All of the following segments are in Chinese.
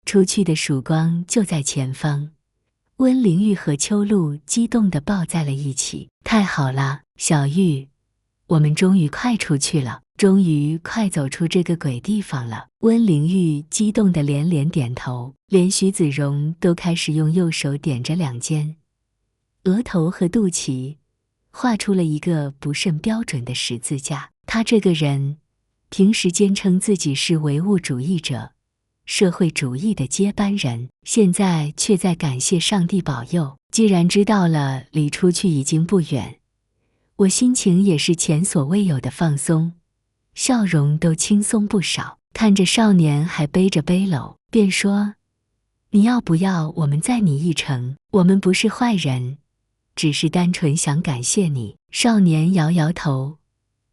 出去的曙光就在前方。温玲玉和秋露激动地抱在了一起。太好了，小玉，我们终于快出去了，终于快走出这个鬼地方了。温玲玉激动地连连点头，连徐子荣都开始用右手点着两肩、额头和肚脐，画出了一个不甚标准的十字架。他这个人，平时坚称自己是唯物主义者、社会主义的接班人，现在却在感谢上帝保佑。既然知道了离出去已经不远，我心情也是前所未有的放松，笑容都轻松不少。看着少年还背着背篓，便说：“你要不要我们载你一程？我们不是坏人，只是单纯想感谢你。”少年摇摇头，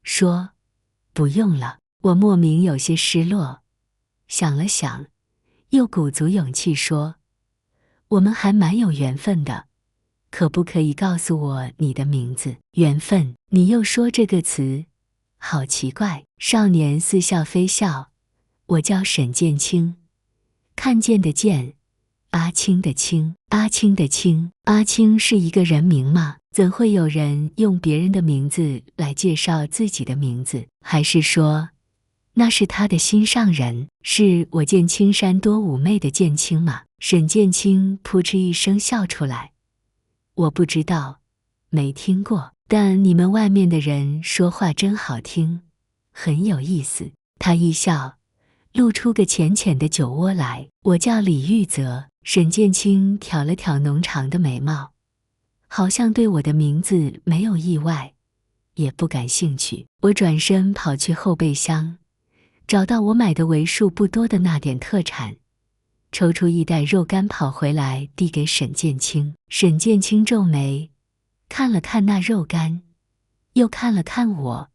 说：“不用了。”我莫名有些失落，想了想，又鼓足勇气说：“我们还蛮有缘分的，可不可以告诉我你的名字？”缘分，你又说这个词，好奇怪。少年似笑非笑：“我叫沈剑清，看见的见，阿青的青，阿青的青。阿青是一个人名吗？怎会有人用别人的名字来介绍自己的名字？还是说，那是他的心上人，是我见青山多妩媚的剑青吗？”沈剑清扑哧一声笑出来：“我不知道，没听过，但你们外面的人说话真好听，很有意思。”他一笑，露出个浅浅的酒窝来：“我叫李玉泽。”沈剑清挑了挑浓长的眉毛，好像对我的名字没有意外，也不感兴趣。我转身跑去后备箱，找到我买的为数不多的那点特产，抽出一袋肉干跑回来递给沈剑清。沈剑清皱眉，看了看那肉干，又看了看我，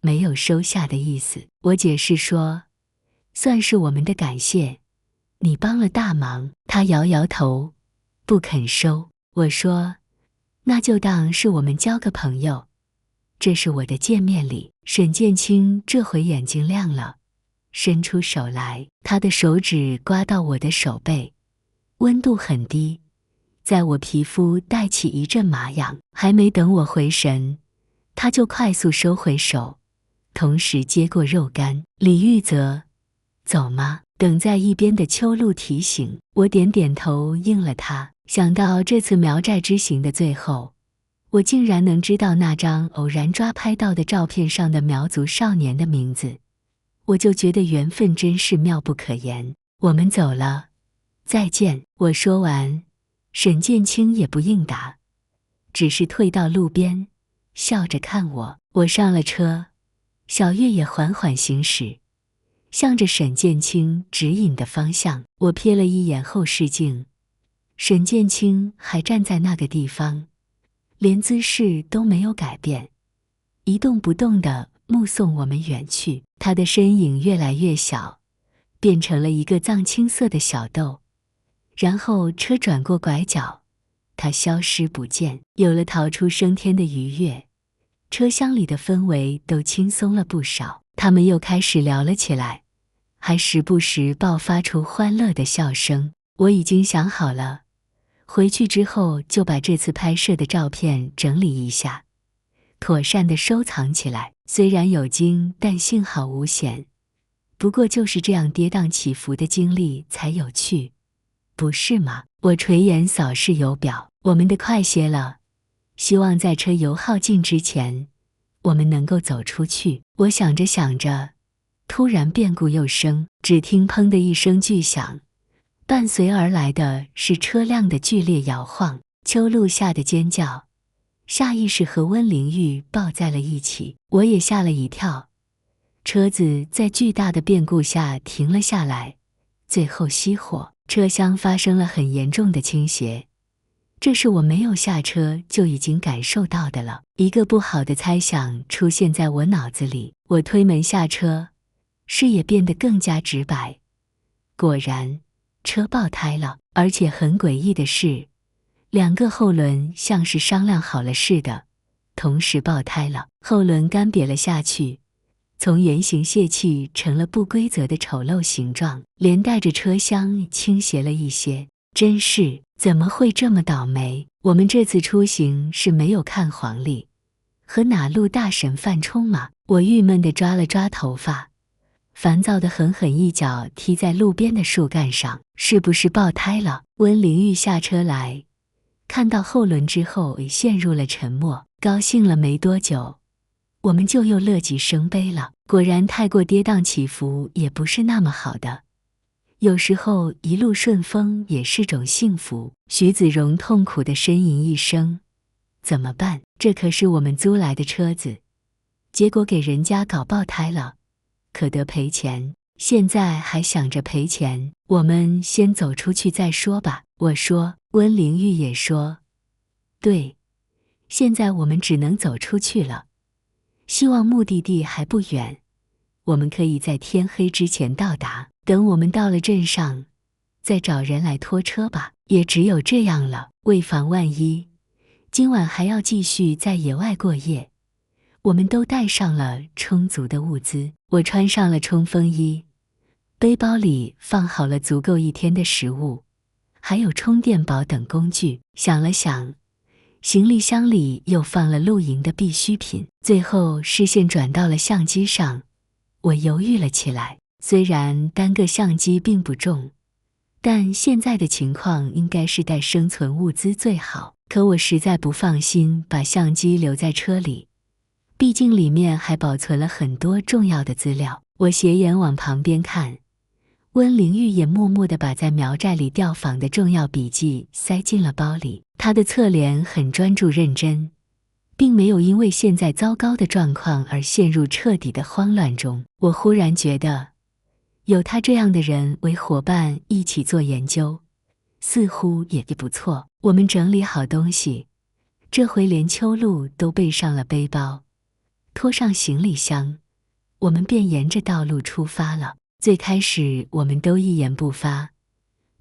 没有收下的意思。我解释说：“算是我们的感谢，你帮了大忙。”他摇摇头，不肯收。我说：“那就当是我们交个朋友，这是我的见面礼。”沈剑清这回眼睛亮了，伸出手来，他的手指刮到我的手背，温度很低，在我皮肤带起一阵麻痒。还没等我回神，他就快速收回手，同时接过肉干。李玉泽，走吗？等在一边的秋露提醒。我点点头应了他。想到这次苗寨之行的最后，我竟然能知道那张偶然抓拍到的照片上的苗族少年的名字，我就觉得缘分真是妙不可言。我们走了，再见。我说完，沈剑清也不应答，只是退到路边，笑着看我。我上了车，小月也缓缓行驶，向着沈剑清指引的方向。我瞥了一眼后视镜，沈剑清还站在那个地方，连姿势都没有改变，一动不动地目送我们远去。他的身影越来越小，变成了一个藏青色的小豆，然后车转过拐角，他消失不见。有了逃出升天的愉悦，车厢里的氛围都轻松了不少。他们又开始聊了起来，还时不时爆发出欢乐的笑声。我已经想好了，回去之后就把这次拍摄的照片整理一下，妥善地收藏起来。虽然有惊，但幸好无险。不过就是这样跌宕起伏的经历才有趣，不是吗？我垂眼扫视油表，我们的快些了，希望在车油耗尽之前，我们能够走出去。我想着想着，突然变故又生，只听砰的一声巨响，伴随而来的是车辆的剧烈摇晃。秋露吓得尖叫，下意识和温玲玉抱在了一起。我也吓了一跳，车子在巨大的变故下停了下来，最后熄火，车厢发生了很严重的倾斜。这是我没有下车就已经感受到的了。一个不好的猜想出现在我脑子里，我推门下车，视野变得更加直白。果然，车爆胎了，而且很诡异的是，两个后轮像是商量好了似的，同时爆胎了。后轮干瘪了下去，从圆形泄气成了不规则的丑陋形状，连带着车厢倾斜了一些。真是，怎么会这么倒霉？我们这次出行是没有看黄历，和哪路大神犯冲吗？我郁闷地抓了抓头发，烦躁地狠狠一脚踢在路边的树干上。是不是爆胎了？温玲玉下车来，看到后轮之后陷入了沉默。高兴了没多久，我们就又乐极生悲了。果然太过跌宕起伏也不是那么好的，有时候一路顺风也是种幸福。徐子荣痛苦地呻吟一声，怎么办？这可是我们租来的车子，结果给人家搞爆胎了，可得赔钱。现在还想着赔钱，我们先走出去再说吧。我说，温玲玉也说，对，现在我们只能走出去了。希望目的地还不远，我们可以在天黑之前到达。等我们到了镇上，再找人来拖车吧。也只有这样了，为防万一，今晚还要继续在野外过夜，我们都带上了充足的物资。我穿上了冲锋衣，背包里放好了足够1天的食物，还有充电宝等工具。想了想，行李箱里又放了露营的必需品。最后视线转到了相机上，我犹豫了起来。虽然单个相机并不重，但现在的情况应该是带生存物资最好。可我实在不放心把相机留在车里，毕竟里面还保存了很多重要的资料。我斜眼往旁边看，温玲玉也默默地把在苗寨里调访的重要笔记塞进了包里。她的侧脸很专注认真，并没有因为现在糟糕的状况而陷入彻底的慌乱中。我忽然觉得，有他这样的人为伙伴一起做研究，似乎也不错。我们整理好东西，这回连秋露都背上了背包，拖上行李箱，我们便沿着道路出发了。最开始我们都一言不发，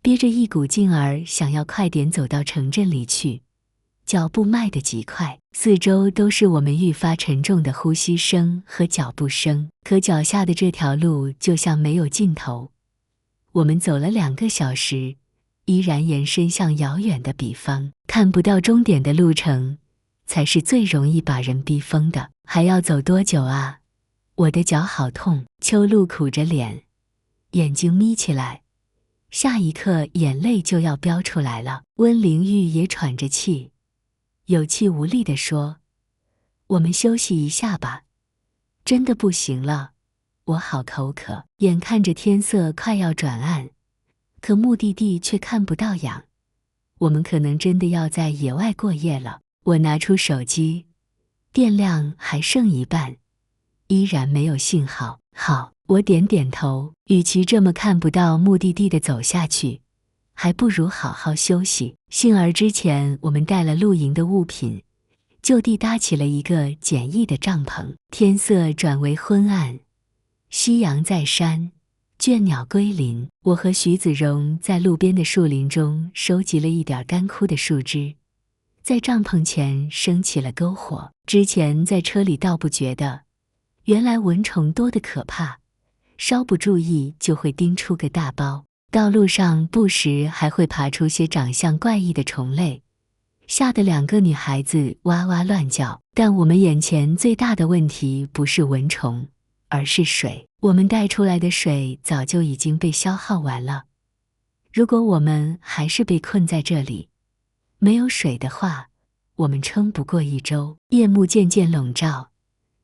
憋着一股劲儿想要快点走到城镇里去，脚步迈得极快，四周都是我们愈发沉重的呼吸声和脚步声。可脚下的这条路就像没有尽头，我们走了2个小时，依然延伸向遥远的彼方。看不到终点的路程，才是最容易把人逼疯的。还要走多久啊？我的脚好痛。秋露苦着脸，眼睛眯起来，下一刻眼泪就要飙出来了。温玲玉也喘着气，有气无力地说，我们休息一下吧，真的不行了，我好口渴。眼看着天色快要转暗，可目的地却看不到阳，我们可能真的要在野外过夜了。我拿出手机，电量还剩一半，依然没有信号。好，我点点头，与其这么看不到目的地的走下去，还不如好好休息。幸而之前我们带了露营的物品，就地搭起了一个简易的帐篷。天色转为昏暗，夕阳在山，倦鸟归林。我和徐子荣在路边的树林中收集了一点干枯的树枝，在帐篷前升起了篝火。之前在车里倒不觉得，原来蚊虫多得可怕，稍不注意就会叮出个大包。道路上不时还会爬出些长相怪异的虫类，吓得2个女孩子哇哇乱叫。但我们眼前最大的问题不是蚊虫，而是水。我们带出来的水早就已经被消耗完了，如果我们还是被困在这里，没有水的话，我们撑不过1周。夜幕渐渐笼罩，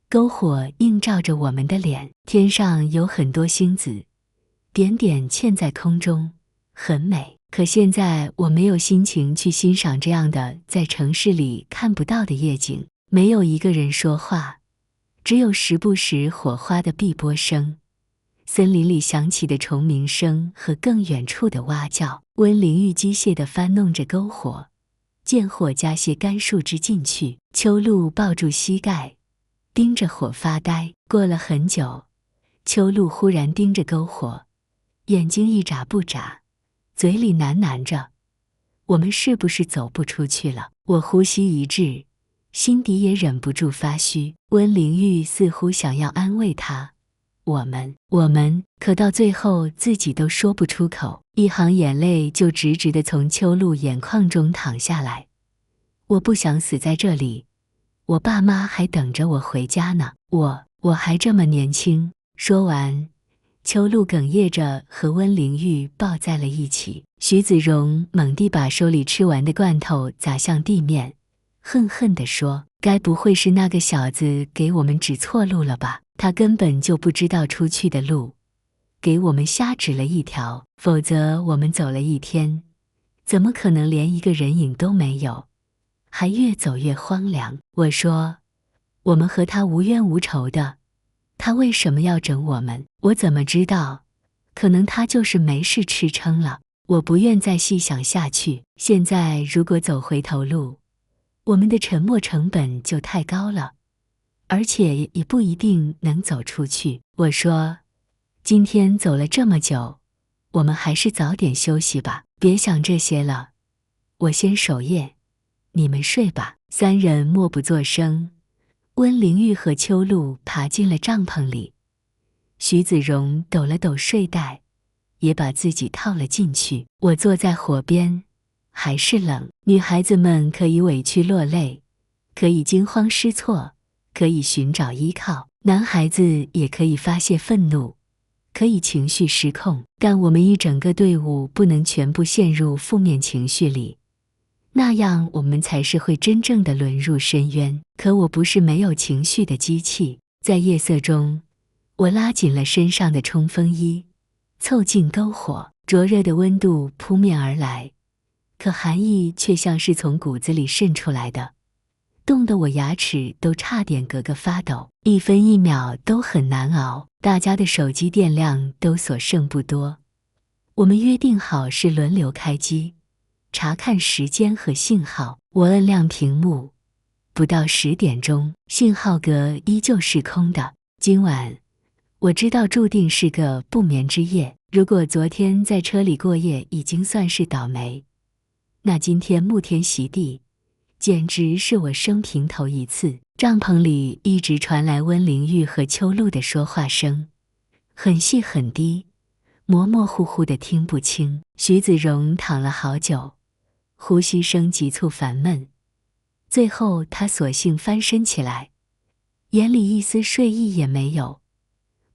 篝火映照着我们的脸，天上有很多星子，点点嵌在空中，很美。可现在我没有心情去欣赏这样的在城市里看不到的夜景。没有一个人说话，只有时不时火花的碧波声，森林里响起的虫鸣声和更远处的蛙叫。温玲玉机械地翻弄着篝火，见火加些干树枝进去。秋露抱住膝盖，盯着火发呆。过了很久，秋露忽然盯着篝火，眼睛一眨不眨，嘴里喃喃着，我们是不是走不出去了？我呼吸一滞，心底也忍不住发虚。温玲玉似乎想要安慰他，我们，可到最后自己都说不出口，一行眼泪就直直地从秋露眼眶中淌下来。我不想死在这里，我爸妈还等着我回家呢，我还这么年轻。说完，秋露哽咽着和温玲玉抱在了一起。徐子荣猛地把手里吃完的罐头砸向地面，恨恨地说：该不会是那个小子给我们指错路了吧？他根本就不知道出去的路，给我们瞎指了一条，否则我们走了一天，怎么可能连一个人影都没有，还越走越荒凉。我说，我们和他无冤无仇的，他为什么要整我们？我怎么知道？可能他就是没事吃撑了。我不愿再细想下去，现在如果走回头路，我们的沉没成本就太高了，而且也不一定能走出去。我说，今天走了这么久，我们还是早点休息吧，别想这些了。我先守夜，你们睡吧。三人默不作声。温玲玉和秋露爬进了帐篷里，徐子荣抖了抖睡袋，也把自己套了进去。我坐在火边，还是冷。女孩子们可以委屈落泪，可以惊慌失措，可以寻找依靠；男孩子也可以发泄愤怒，可以情绪失控。但我们一整个队伍不能全部陷入负面情绪里，那样我们才是会真正的沦入深渊。可我不是没有情绪的机器。在夜色中，我拉紧了身上的冲锋衣，凑近篝火，灼热的温度扑面而来，可寒意却像是从骨子里渗出来的，冻得我牙齿都差点咯咯发抖，一分一秒都很难熬。大家的手机电量都所剩不多，我们约定好是轮流开机，查看时间和信号。我摁亮屏幕，不到10点钟，信号格依旧是空的。今晚，我知道注定是个不眠之夜。如果昨天在车里过夜已经算是倒霉，那今天沐天席地，简直是我生平头一次。帐篷里一直传来温玲玉和秋露的说话声，很细很低，模模糊糊的听不清。徐子荣躺了好久，呼吸声急促烦闷，最后他索性翻身起来，眼里一丝睡意也没有，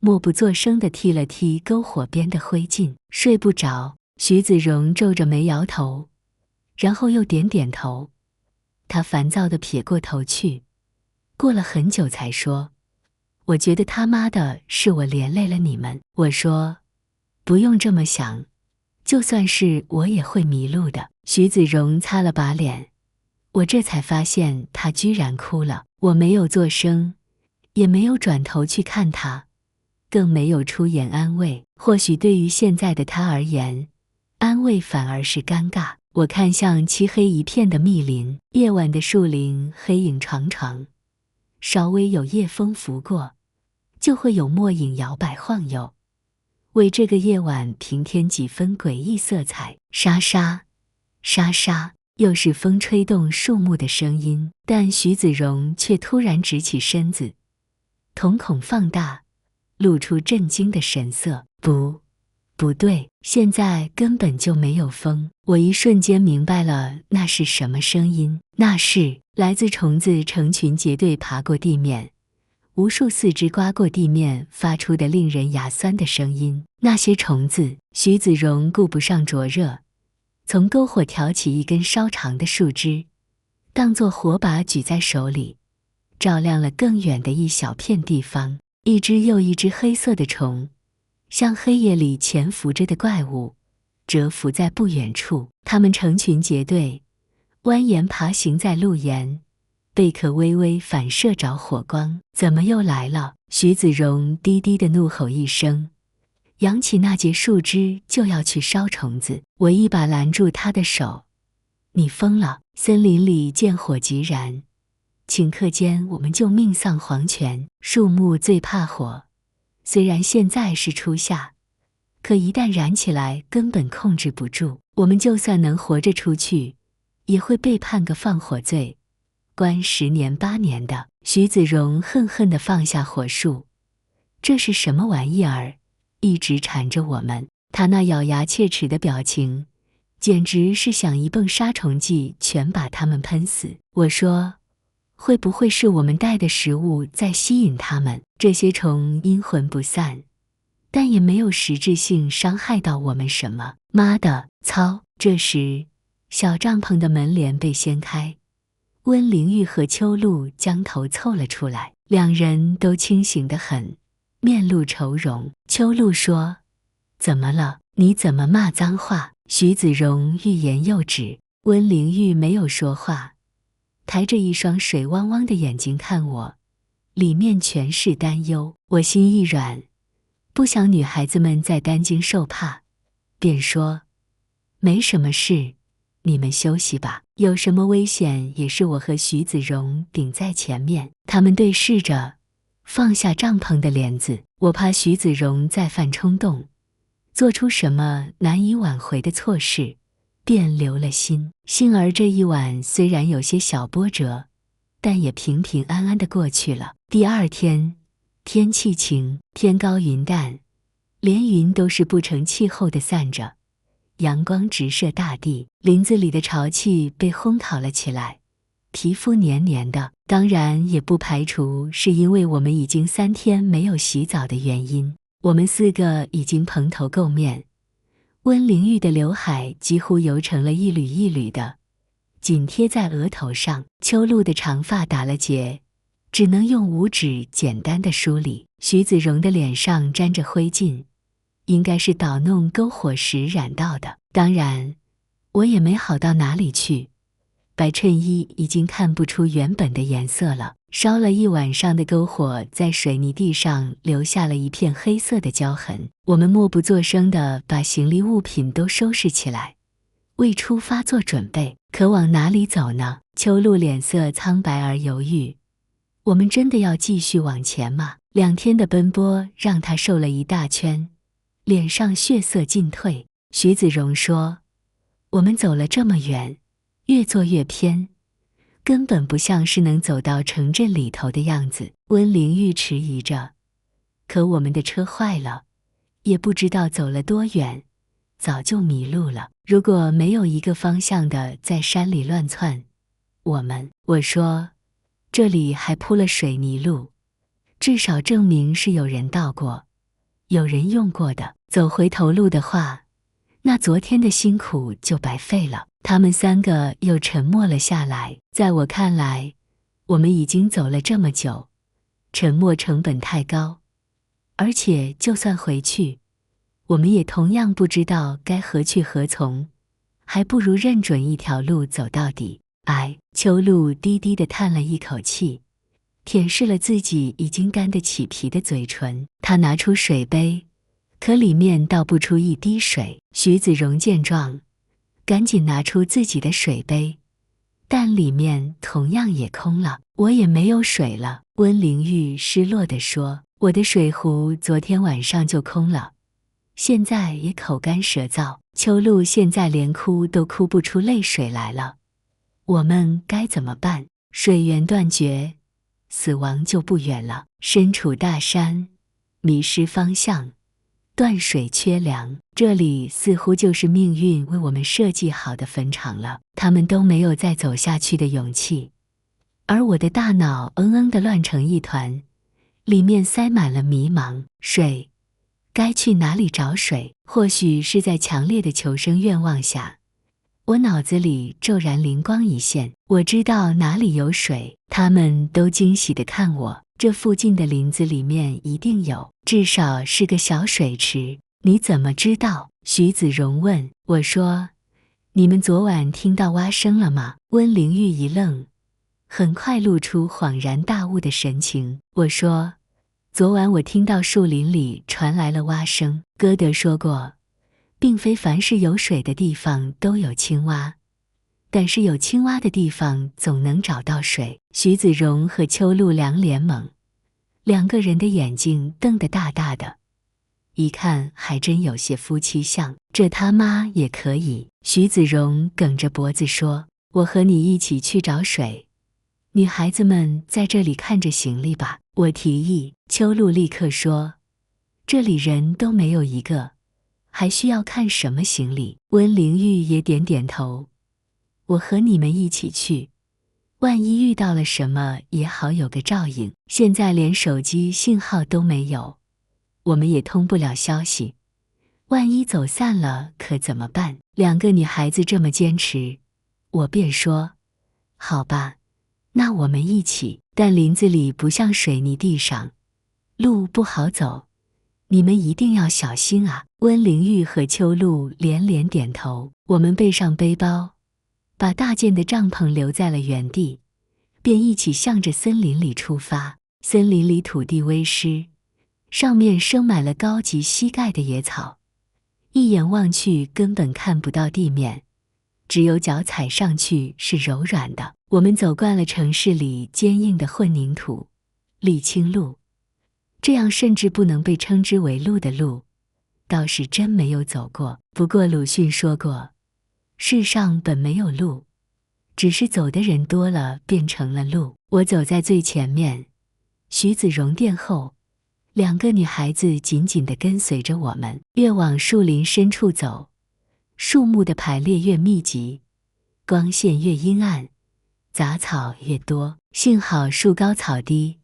默不作声地踢了踢篝火边的灰烬。睡不着。徐子荣皱着眉摇头，然后又点点头。他烦躁地撇过头去，过了很久才说：我觉得他妈的是我连累了你们。我说，不用这么想，就算是我也会迷路的。徐子荣擦了把脸，我这才发现他居然哭了。我没有作声，也没有转头去看他，更没有出言安慰。或许对于现在的他而言，安慰反而是尴尬。我看向漆黑一片的密林，夜晚的树林黑影幢幢，稍微有夜风拂过，就会有墨影摇摆晃悠，为这个夜晚平添几分诡异色彩。沙沙沙沙，又是风吹动树木的声音。但徐子荣却突然直起身子，瞳孔放大，露出震惊的神色。不对，现在根本就没有风。我一瞬间明白了那是什么声音，那是来自虫子成群结队爬过地面，无数四肢刮过地面发出的令人牙酸的声音。那些虫子，徐子荣顾不上灼热，从篝火挑起一根稍长的树枝，当作火把举在手里，照亮了更远的一小片地方。一只又一只黑色的虫，像黑夜里潜伏着的怪物，蛰伏在不远处。它们成群结队，蜿蜒爬行在路沿，贝壳微微反射着火光。怎么又来了？徐子荣低低的怒吼一声，扬起那截树枝就要去烧虫子。我一把拦住他的手：你疯了！森林里见火即燃，顷刻间我们就命丧黄泉。树木最怕火，虽然现在是初夏，可一旦燃起来根本控制不住。我们就算能活着出去，也会被判个放火罪，关10年8年的。徐子荣恨恨地放下火树，这是什么玩意儿？一直缠着我们。他那咬牙切齿的表情，简直是想一泵杀虫剂全把它们喷死。我说，会不会是我们带的食物在吸引它们？这些虫阴魂不散，但也没有实质性伤害到我们什么。妈的，操！这时，小帐篷的门帘被掀开，温灵玉和秋露将头凑了出来，两人都清醒得很，面露愁容。秋露说：“怎么了？你怎么骂脏话？”徐子荣欲言又止，温灵玉没有说话，抬着一双水汪汪的眼睛看我，里面全是担忧。我心一软，不想女孩子们再担惊受怕，便说：“没什么事，你们休息吧。有什么危险也是我和徐子荣顶在前面。”他们对视着，放下帐篷的帘子。我怕徐子荣再犯冲动，做出什么难以挽回的错事，便留了心。幸而这一晚虽然有些小波折，但也平平安安地过去了。第二天，天气晴，天高云淡，连云都是不成气候地散着，阳光直射大地，林子里的潮气被烘烤了起来，皮肤黏黏的。当然也不排除是因为我们已经3天没有洗澡的原因。我们4个已经蓬头垢面，温灵玉的刘海几乎油成了一缕一缕的，紧贴在额头上。秋露的长发打了结，只能用5指简单的梳理。徐子荣的脸上沾着灰烬，应该是捣弄篝火时染到的。当然，我也没好到哪里去，白衬衣已经看不出原本的颜色了。烧了一晚上的篝火在水泥地上留下了一片黑色的焦痕。我们默不作声地把行李物品都收拾起来，为出发做准备。可往哪里走呢？秋露脸色苍白而犹豫。我们真的要继续往前吗？2天的奔波让他瘦了一大圈，脸上血色尽退。徐子荣说：“我们走了这么远，越做越偏，根本不像是能走到城镇里头的样子。”温灵玉迟疑着，可我们的车坏了，也不知道走了多远，早就迷路了。如果没有一个方向的在山里乱窜，我说，这里还铺了水泥路，至少证明是有人到过，有人用过的。走回头路的话，那昨天的辛苦就白费了。他们3个又沉默了下来。在我看来，我们已经走了这么久，沉默成本太高，而且就算回去，我们也同样不知道该何去何从，还不如认准一条路走到底。秋露低低地叹了一口气，舔舐了自己已经干得起皮的嘴唇。她拿出水杯，可里面倒不出一滴水。徐子荣见状，赶紧拿出自己的水杯，但里面同样也空了。我也没有水了。温灵玉失落地说：“我的水壶昨天晚上就空了，现在也口干舌燥。”秋露现在连哭都哭不出泪水来了。我们该怎么办？水源断绝，死亡就不远了。身处大山，迷失方向，断水缺粮，这里似乎就是命运为我们设计好的坟场了。他们都没有再走下去的勇气，而我的大脑地乱成一团，里面塞满了迷茫。水，该去哪里找水？或许是在强烈的求生愿望下，我脑子里骤然灵光一现，我知道哪里有水。他们都惊喜地看我，这附近的林子里面一定有，至少是个小水池。你怎么知道？徐子荣问。我说：“你们昨晚听到蛙声了吗？”温灵玉一愣，很快露出恍然大悟的神情。我说：“昨晚我听到树林里传来了蛙声。歌德说过，并非凡是有水的地方都有青蛙，但是有青蛙的地方总能找到水。”徐子荣和秋露两脸懵，2个人的眼睛瞪得大大的，一看还真有些夫妻相。这他妈也可以。徐子荣梗着脖子说：“我和你一起去找水，女孩子们在这里看着行李吧。我提议。秋露立刻说，这里人都没有一个，还需要看什么行李？温玲玉也点点头。我和你们一起去，万一遇到了什么也好有个照应。现在连手机信号都没有，我们也通不了消息，万一走散了可怎么办？两个女孩子这么坚持，我便说，好吧，那我们一起。但林子里不像水泥地上，路不好走，你们一定要小心啊。温玲玉和秋露连连点头。我们背上背包，把大件的帐篷留在了原地，便一起向着森林里出发。森林里土地微湿，上面生满了高及膝盖的野草，一眼望去根本看不到地面，只有脚踩上去是柔软的。我们走惯了城市里坚硬的混凝土、沥青路，这样甚至不能被称之为路的路，倒是真没有走过。不过鲁迅说过，世上本没有路，只是走的人多了变成了路。我走在最前面，徐子蓉殿后，两个女孩子紧紧地跟随着我们。越往树林深处走，树木的排列越密集，光线越阴暗，杂草越多。幸好树高草低，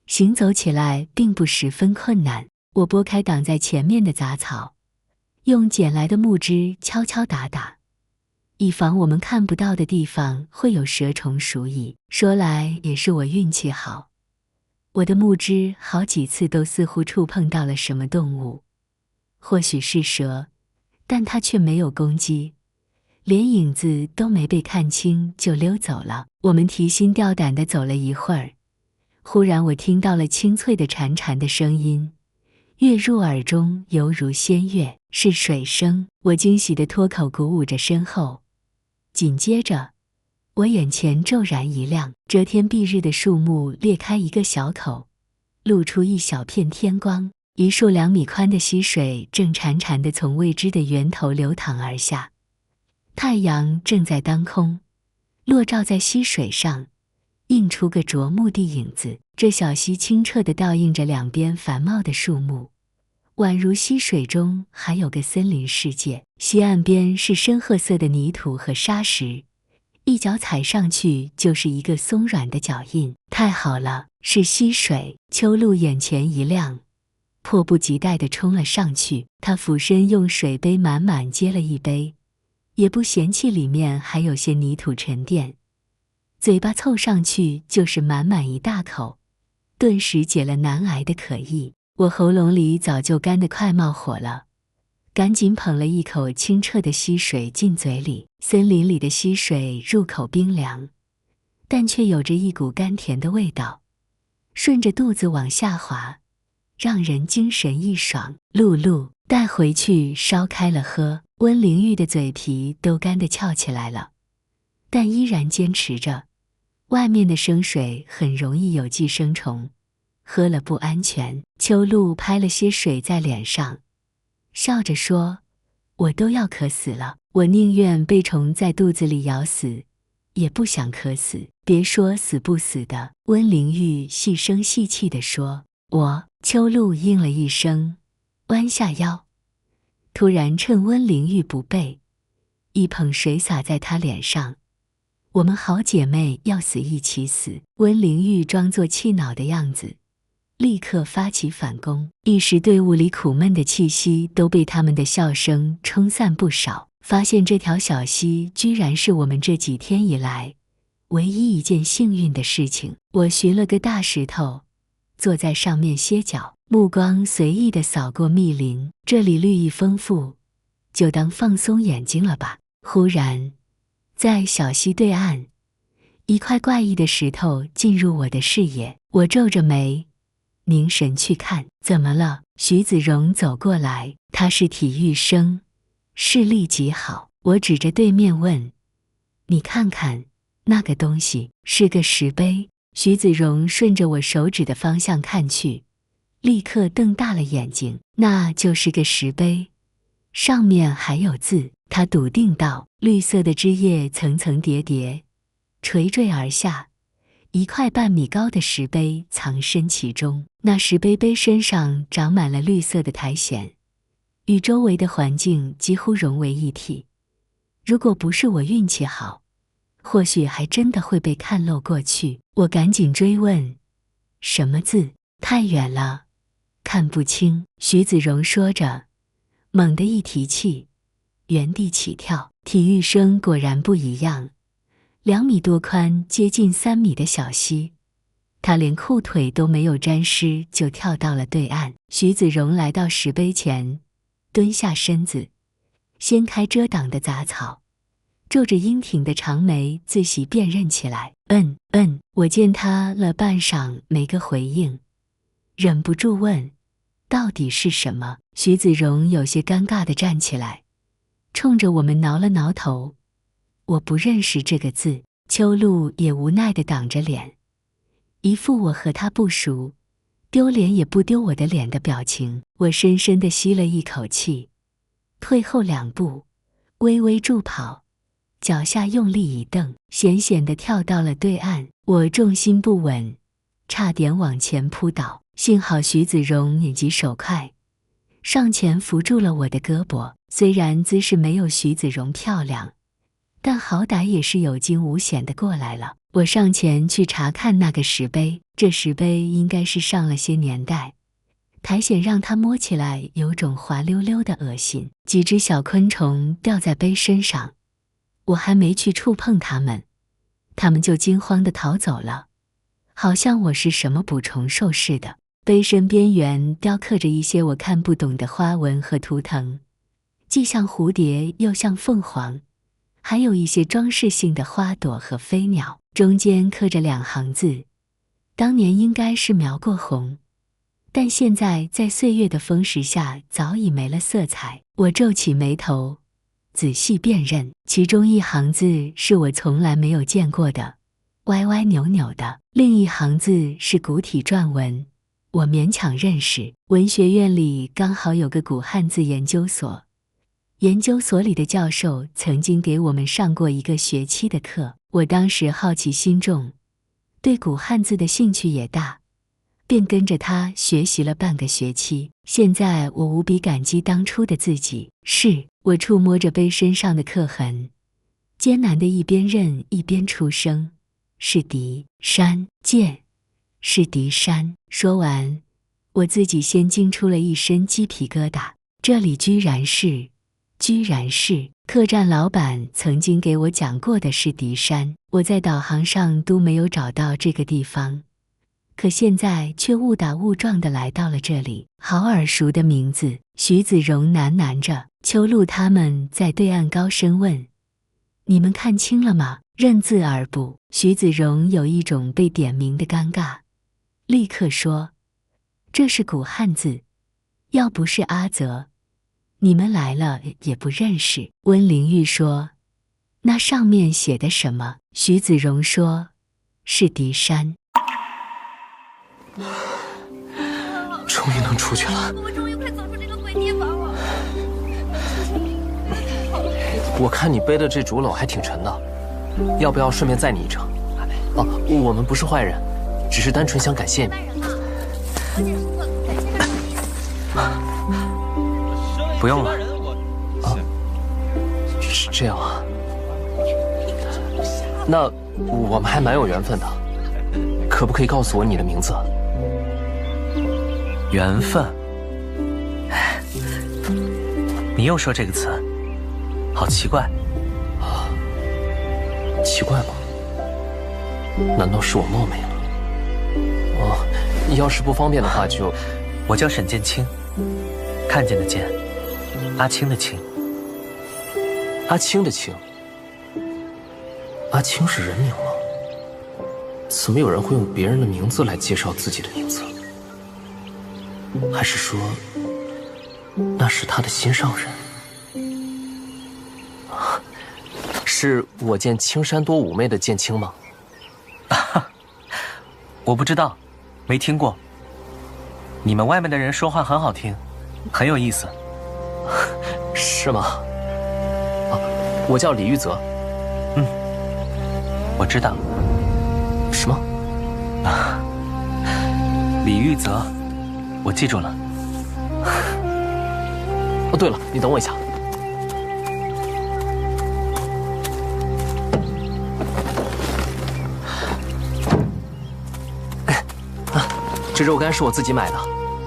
行走起来并不十分困难。我拨开挡在前面的杂草，用捡来的木枝敲敲打打，以防我们看不到的地方会有蛇虫鼠蚁。说来也是我运气好，我的木枝好几次都似乎触碰到了什么动物，或许是蛇，但它却没有攻击，连影子都没被看清就溜走了。我们提心吊胆地走了一会儿，忽然我听到了清脆的潺潺的声音，跃入耳中犹如仙乐，是水声。我惊喜地脱口鼓舞着身后，紧接着我眼前骤然一亮，遮天蔽日的树木裂开一个小口，露出一小片天光，一束2米宽的溪水正潺潺地从未知的源头流淌而下。太阳正在当空，落照在溪水上，映出个啄木的影子。这小溪清澈地倒映着两边繁茂的树木，宛如溪水中还有个森林世界。溪岸边是深褐色的泥土和沙石，一脚踩上去就是一个松软的脚印。太好了，是溪水！秋露眼前一亮，迫不及待地冲了上去。她俯身用水杯满满接了一杯，也不嫌弃里面还有些泥土沉淀，嘴巴凑上去就是满满一大口，顿时解了难挨的渴意。我喉咙里早就干得快冒火了，赶紧捧了一口清澈的溪水进嘴里。森林里的溪水入口冰凉，但却有着一股甘甜的味道，顺着肚子往下滑，让人精神一爽。露露，带回去烧开了喝。温玲玉的嘴皮都干得翘起来了，但依然坚持着。外面的生水很容易有寄生虫，喝了不安全。秋露拍了些水在脸上，笑着说，我都要渴死了，我宁愿被虫在肚子里咬死，也不想渴死。别说死不死的，温玲玉细声细气地说。秋露应了一声，弯下腰，突然趁温玲玉不备，一捧水洒在她脸上。我们好姐妹要死一起死。温玲玉装作气恼的样子，立刻发起反攻，一时队伍里苦闷的气息都被他们的笑声冲散不少。发现这条小溪居然是我们这几天以来唯一一件幸运的事情。我寻了个大石头，坐在上面歇脚，目光随意地扫过密林，这里绿意丰富，就当放松眼睛了吧。忽然，在小溪对岸，一块怪异的石头进入我的视野，我皱着眉，凝神去看。怎么了？徐子蓉走过来，他是体育生，视力极好。我指着对面问，你看看，那个东西是个石碑。徐子蓉顺着我手指的方向看去，立刻瞪大了眼睛。那就是个石碑，上面还有字。他笃定道，绿色的枝叶层层叠叠，垂坠而下， 1块半米高的石碑藏身其中。那石碑碑身上长满了绿色的苔藓，与周围的环境几乎融为一体。如果不是我运气好，或许还真的会被看漏过去。我赶紧追问：什么字？太远了，看不清。徐子荣说着，猛地一提气，原地起跳。体育生果然不一样，2米多宽、接近3米的小溪，他连裤腿都没有沾湿就跳到了对岸。徐子荣来到石碑前，蹲下身子，掀开遮挡的杂草，皱着英挺的长眉自喜辨认起来。我见他了半晌没个回应，忍不住问：到底是什么？徐子荣有些尴尬地站起来，冲着我们挠了挠头：我不认识这个字。秋露也无奈地挡着脸，一副我和他不熟，丢脸也不丢我的脸的表情。我深深地吸了一口气，退后2步，微微助跑，脚下用力一蹬，险险地跳到了对岸。我重心不稳，差点往前扑倒，幸好徐子荣眼疾手快，上前扶住了我的胳膊。虽然姿势没有徐子荣漂亮，但好歹也是有惊无险地过来了。我上前去查看那个石碑，这石碑应该是上了些年代，苔藓让它摸起来有种滑溜溜的恶心。几只小昆虫掉在碑身上，我还没去触碰它们，它们就惊慌地逃走了，好像我是什么捕虫兽似的。碑身边缘雕刻着一些我看不懂的花纹和图腾，既像蝴蝶又像凤凰，还有一些装饰性的花朵和飞鸟。中间刻着2行字，当年应该是描过红，但现在在岁月的风蚀下早已没了色彩。我皱起眉头，仔细辨认，其中1行字是我从来没有见过的，歪歪扭扭的；另1行字是古体篆文，我勉强认识。文学院里刚好有个古汉字研究所，研究所里的教授曾经给我们上过1个学期的课。我当时好奇心重，对古汉字的兴趣也大，便跟着他学习了半个学期。现在我无比感激当初的自己。我触摸着碑身上的刻痕，艰难地一边认一边出声：是敌山剑，是敌山。说完，我自己先惊出了一身鸡皮疙瘩。这里居然是客栈老板曾经给我讲过的是敌山，我在导航上都没有找到这个地方，可现在却误打误撞地来到了这里。好耳熟的名字。徐子荣喃喃着，秋露他们在对岸高声问：你们看清了吗？认字而不。徐子荣有一种被点名的尴尬，立刻说：这是古汉字，要不是阿泽，你们来了也不认识。温灵玉说：那上面写的什么？徐子荣说：是敌山。终于能出去了，我们终于快走出这个鬼地方了。我看你背的这竹篓还挺沉的，要不要顺便载你一程？哦，我们不是坏人，只是单纯想感谢你。不用了。啊，是这样啊。那我们还蛮有缘分的，可不可以告诉我你的名字？缘分？你又说这个词，好奇怪。啊，奇怪吗？难道是我冒昧了？哦，要是不方便的话就……我叫沈剑清，看见的见，阿青的青。阿青的青？阿青是人名吗？怎么有人会用别人的名字来介绍自己的名字？还是说，那是他的心上人？是我见青山多妩媚的剑青吗？我不知道，没听过。你们外面的人说话很好听，很有意思。是吗？啊，我叫李玉泽。我知道。什么？李玉泽，我记住了。哦，对了，你等我一下。这肉干是我自己买的，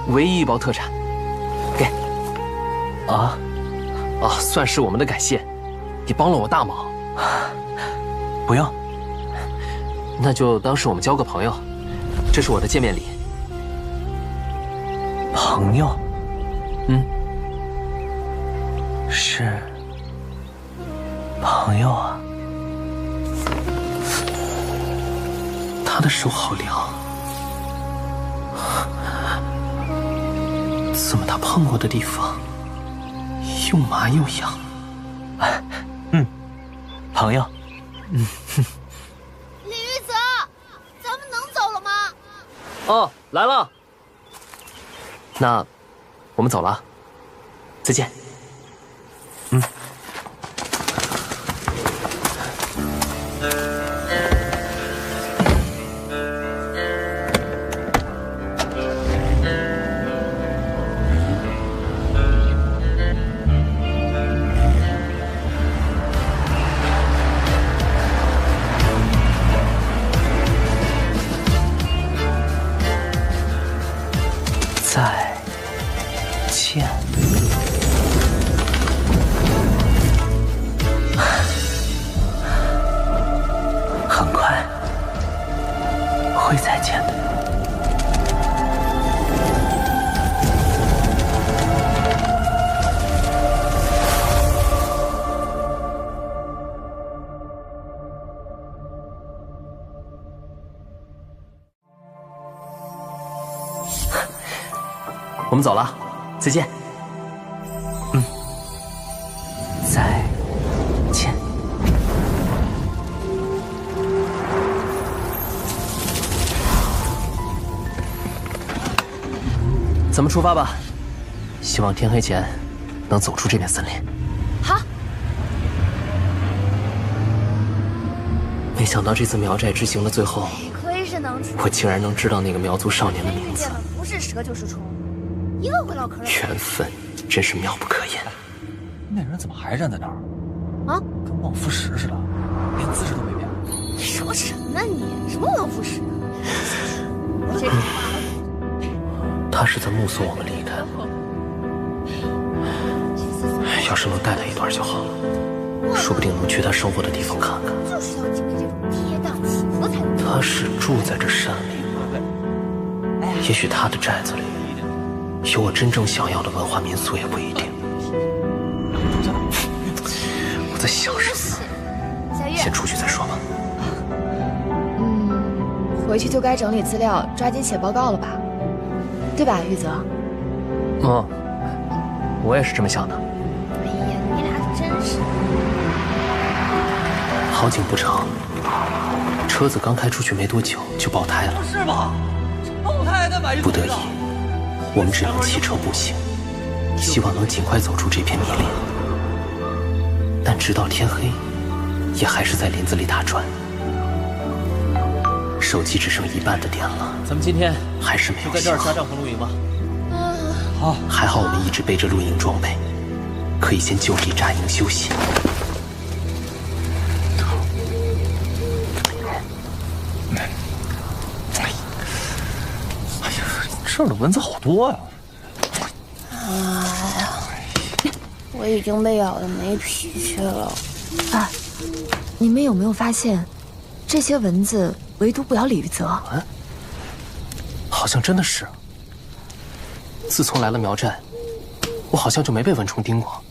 唯一一包特产，给。啊，算是我们的感谢，你帮了我大忙。不用，那就当是我们交个朋友，这是我的见面礼。朋友，是朋友啊。他的手好凉。怎么他碰过的地方又麻又痒？朋友。李玉泽，咱们能走了吗？哦，来了。那我们走了，再见。再见。很快会再见的。我们走了，再见。再见。咱们出发吧，希望天黑前能走出这片森林。好。没想到这次苗寨之行的最后，亏是能出，我竟然能知道那个苗族少年的名字。不是蛇就是虫，一个会唠嗑的。缘分真是妙不可言。那人怎么还站在那儿？啊，跟望夫石似的，连姿势都没变。你说什么呢你？什么王夫石？这个他是在目送我们离开，要是能带他一段就好了，说不定能去他生活的地方看看。就是要经历这种跌宕起伏才能。他是住在这山里吗？也许他的寨子里有我真正想要的文化民俗，也不一定。我在想什么？小月，先出去再说吧。回去就该整理资料，抓紧写报告了吧？对吧，玉泽？我也是这么想的。哎呀，你俩真是。好景不长，车子刚开出去没多久就爆胎了。是吧？爆胎的买不得已，我们只能骑车步行，希望能尽快走出这片迷林。但直到天黑，也还是在林子里打转。手机只剩一半的电了，咱们今天还是没有信号。帐篷露营吧。好，还好我们一直背着露营装备，可以先就地扎营休息。哎呀，这儿的蚊子好多呀！哎呀，我已经被咬得没脾气了。哎，你们有没有发现，这些蚊子唯独不咬李玉泽？好像真的是。自从来了苗寨，我好像就没被蚊虫叮过。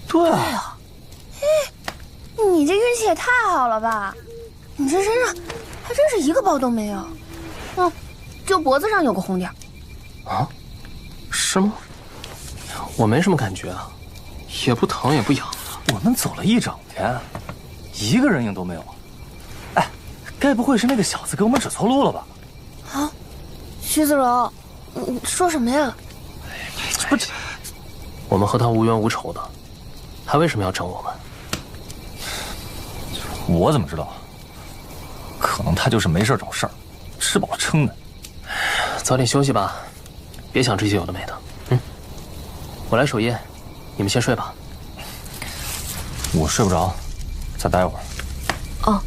对啊。你这运气也太好了吧！你这身上还真是一个包都没有。就脖子上有个红点。啊？是吗？我没什么感觉啊，也不疼也不痒的。我们走了一整天，一个人影都没有。哎，该不会是那个小子给我们指错路了吧？啊，徐子柔，你说什么呀？不是，我们和他无冤无仇的，他为什么要整我们？我怎么知道？可能他就是没事找事儿，吃饱撑的。早点休息吧，别想这些有的没的。我来守夜，你们先睡吧。我睡不着，再待会儿。哦，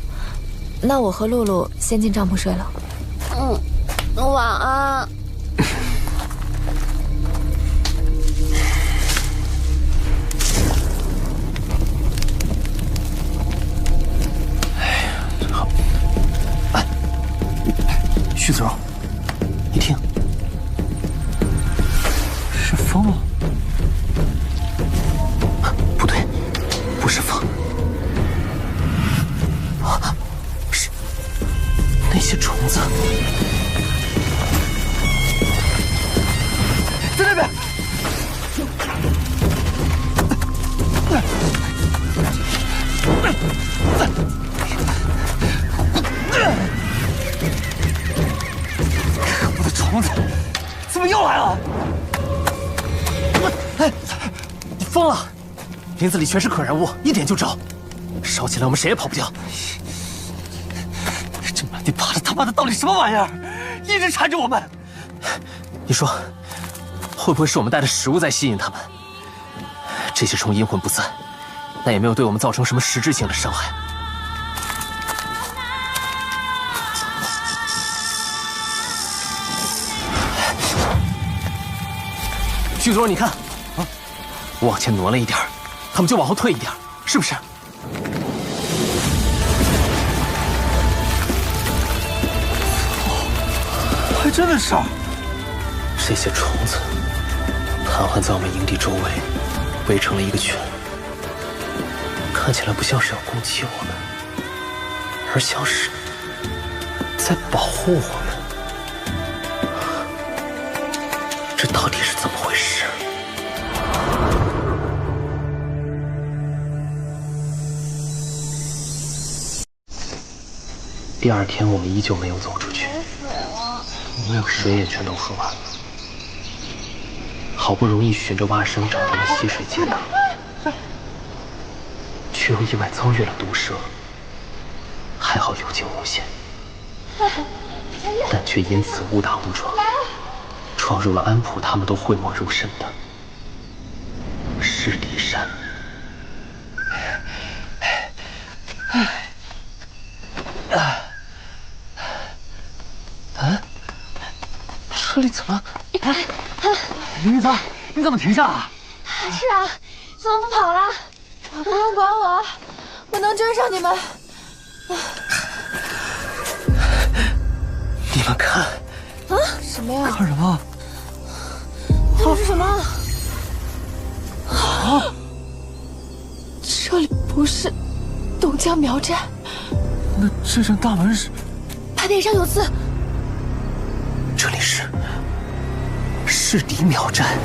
那我和露露先进帐篷睡了。晚安。徐子柔，你听，是风吗？不对，不是风，是那些虫子，在那边。我的虫子怎么又来了？你疯了！林子里全是可燃物，一点就着，烧起来我们谁也跑不掉。这满地爬的他妈的到底什么玩意儿？一直缠着我们。你说，会不会是我们带的食物在吸引他们？这些虫阴魂不散，但也没有对我们造成什么实质性的伤害。徐总，你看，我往前挪了一点，他们就往后退一点，是不是？还真的是。这些虫子瘫痪在我们营地周围，围成了一个圈，看起来不像是要攻击我们，而像是在保护我们。这到底是怎么回事？第二天，我们依旧没有走出去，水也全都喝完了。好不容易循着蛙声找到了溪水接档，却又意外遭遇了毒蛇。还好有惊无险，但却因此误打误撞，闯入了安普他们都讳莫如深的湿地山。这里怎么？林玉泽，你怎么停下了？是啊，怎么不跑了？不用管我，我能追上你们。你们看，啊？什么呀？看什么？那是什么？啊！这里不是东江苗寨？那这扇大门是？牌匾上有字。这里是赤敌苗寨。